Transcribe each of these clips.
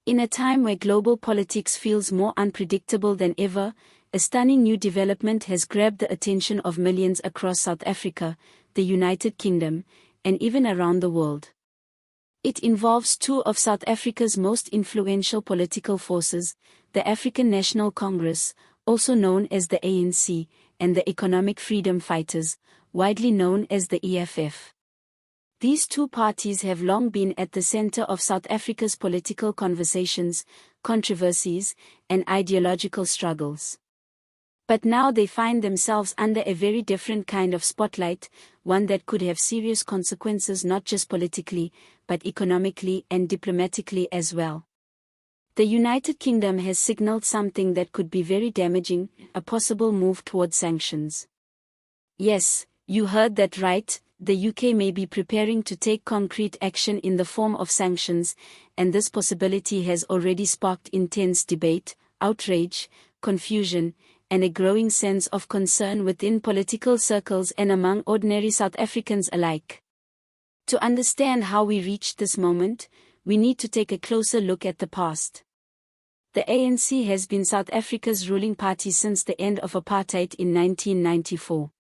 In a time where global politics feels more unpredictable than ever, a stunning new development has grabbed the attention of millions across South Africa, the United Kingdom, and even around the world. It involves two of South Africa's most influential political forces, the African National Congress, also known as the ANC, and the Economic Freedom Fighters, widely known as the EFF. These two parties have long been at the center of South Africa's political conversations, controversies, and ideological struggles. But now they find themselves under a very different kind of spotlight, one that could have serious consequences not just politically, but economically and diplomatically as well. The United Kingdom has signaled something that could be very damaging, a possible move towards sanctions. Yes, you heard that right. The UK may be preparing to take concrete action in the form of sanctions, and this possibility has already sparked intense debate, outrage, confusion, and a growing sense of concern within political circles and among ordinary South Africans alike. To understand how we reached this moment, we need to take a closer look at the past. The ANC has been South Africa's ruling party since the end of apartheid in 1994.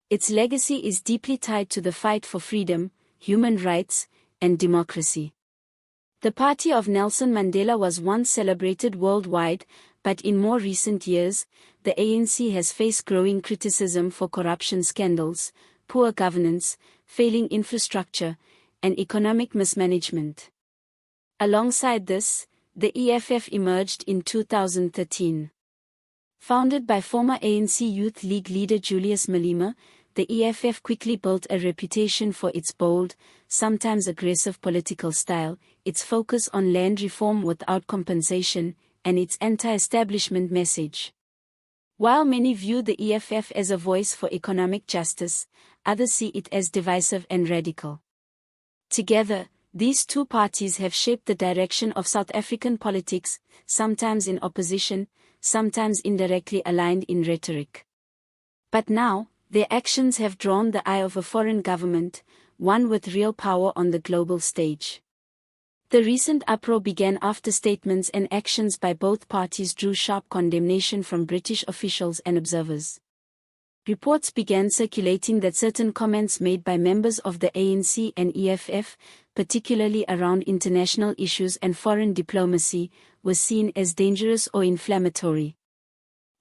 Its legacy is deeply tied to the fight for freedom, human rights, and democracy. The party of Nelson Mandela was once celebrated worldwide, but in more recent years, the ANC has faced growing criticism for corruption scandals, poor governance, failing infrastructure, and economic mismanagement. Alongside this, the EFF emerged in 2013. Founded by former ANC Youth League leader Julius Malema, the EFF quickly built a reputation for its bold, sometimes aggressive political style, its focus on land reform without compensation, and its anti-establishment message. While many view the EFF as a voice for economic justice, others see it as divisive and radical. Together, these two parties have shaped the direction of South African politics, sometimes in opposition, sometimes indirectly aligned in rhetoric. But now, their actions have drawn the eye of a foreign government, one with real power on the global stage. The recent uproar began after statements and actions by both parties drew sharp condemnation from British officials and observers. Reports began circulating that certain comments made by members of the ANC and EFF, particularly around international issues and foreign diplomacy, were seen as dangerous or inflammatory.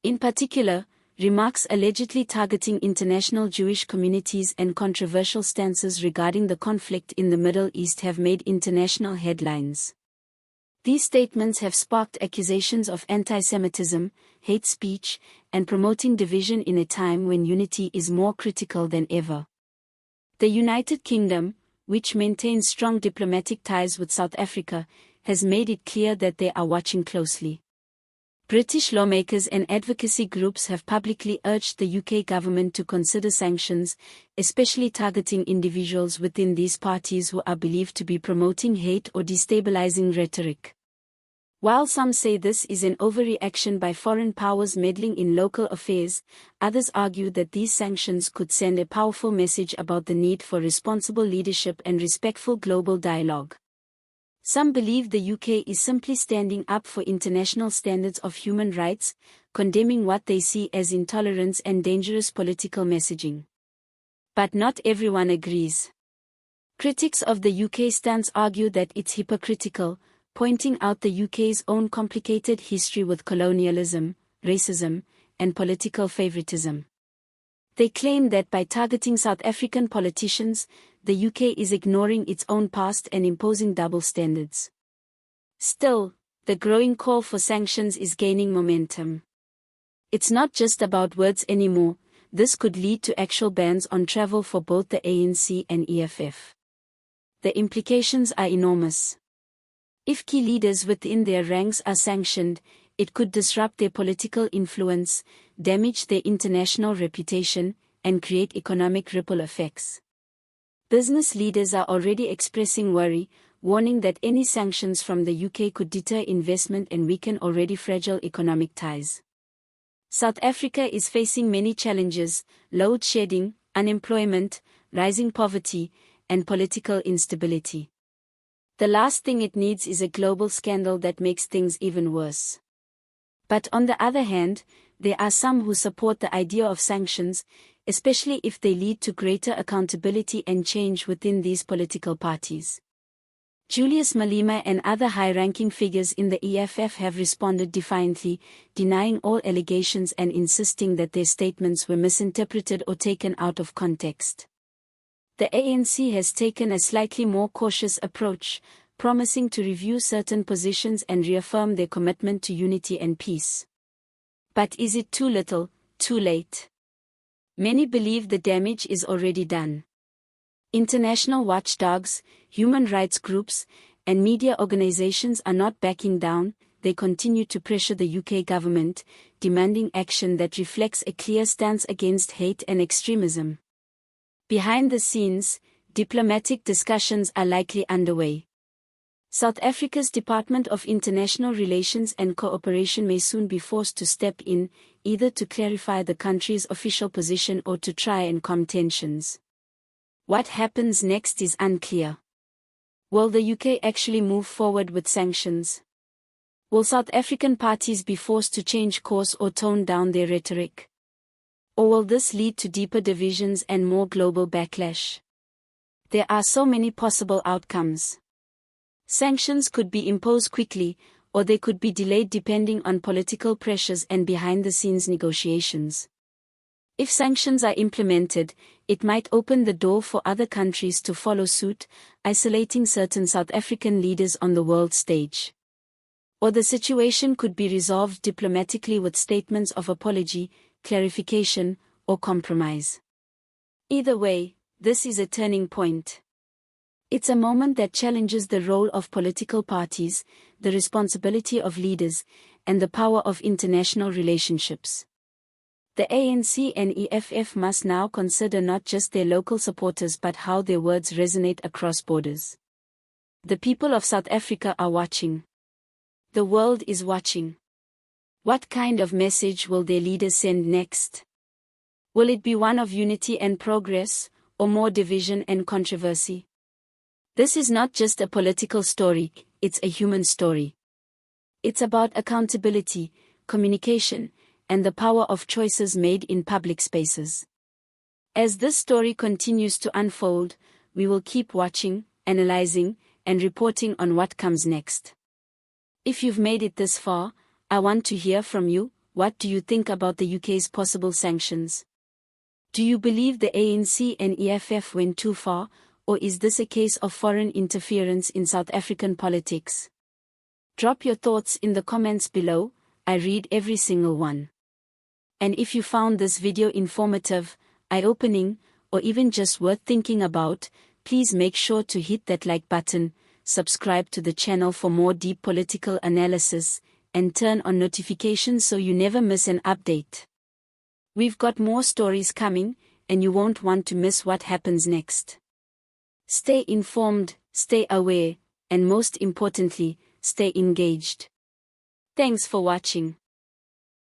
In particular, remarks allegedly targeting international Jewish communities and controversial stances regarding the conflict in the Middle East have made international headlines. These statements have sparked accusations of anti-Semitism, hate speech, and promoting division in a time when unity is more critical than ever. The United Kingdom, which maintains strong diplomatic ties with South Africa, has made it clear that they are watching closely. British lawmakers and advocacy groups have publicly urged the UK government to consider sanctions, especially targeting individuals within these parties who are believed to be promoting hate or destabilizing rhetoric. While some say this is an overreaction by foreign powers meddling in local affairs, others argue that these sanctions could send a powerful message about the need for responsible leadership and respectful global dialogue. Some believe the UK is simply standing up for international standards of human rights, condemning what they see as intolerance and dangerous political messaging. But not everyone agrees. Critics of the UK stance argue that it's hypocritical, pointing out the UK's own complicated history with colonialism, racism, and political favoritism. They claim that by targeting South African politicians, the UK is ignoring its own past and imposing double standards. Still, the growing call for sanctions is gaining momentum. It's not just about words anymore. This could lead to actual bans on travel for both the ANC and EFF. The implications are enormous. If key leaders within their ranks are sanctioned, it could disrupt their political influence, damage their international reputation, and create economic ripple effects. Business leaders are already expressing worry, warning that any sanctions from the UK could deter investment and weaken already fragile economic ties. South Africa is facing many challenges: load shedding, unemployment, rising poverty, and political instability. The last thing it needs is a global scandal that makes things even worse. But on the other hand, there are some who support the idea of sanctions, especially if they lead to greater accountability and change within these political parties. Julius Malema and other high-ranking figures in the EFF have responded defiantly, denying all allegations and insisting that their statements were misinterpreted or taken out of context. The ANC has taken a slightly more cautious approach, promising to review certain positions and reaffirm their commitment to unity and peace. But is it too little, too late? Many believe the damage is already done. International watchdogs, human rights groups, and media organizations are not backing down. They continue to pressure the UK government, demanding action that reflects a clear stance against hate and extremism. Behind the scenes, diplomatic discussions are likely underway. South Africa's Department of International Relations and Cooperation may soon be forced to step in, either to clarify the country's official position or to try and calm tensions. What happens next is unclear. Will the UK actually move forward with sanctions? Will South African parties be forced to change course or tone down their rhetoric? Or will this lead to deeper divisions and more global backlash? There are so many possible outcomes. Sanctions could be imposed quickly, or they could be delayed depending on political pressures and behind-the-scenes negotiations. If sanctions are implemented, it might open the door for other countries to follow suit, isolating certain South African leaders on the world stage. Or the situation could be resolved diplomatically with statements of apology, clarification, or compromise. Either way, this is a turning point. It's a moment that challenges the role of political parties, the responsibility of leaders, and the power of international relationships. The ANC and EFF must now consider not just their local supporters but how their words resonate across borders. The people of South Africa are watching. The world is watching. What kind of message will their leaders send next? Will it be one of unity and progress, or more division and controversy? This is not just a political story, it's a human story. It's about accountability, communication, and the power of choices made in public spaces. As this story continues to unfold, we will keep watching, analyzing, and reporting on what comes next. If you've made it this far, I want to hear from you. What do you think about the UK's possible sanctions? Do you believe the ANC and EFF went too far, or is this a case of foreign interference in South African politics? Drop your thoughts in the comments below. I read every single one. And if you found this video informative, eye-opening, or even just worth thinking about, please make sure to hit that like button, subscribe to the channel for more deep political analysis, and turn on notifications so you never miss an update. We've got more stories coming, and you won't want to miss what happens next. Stay informed, stay aware, and most importantly, stay engaged. Thanks for watching.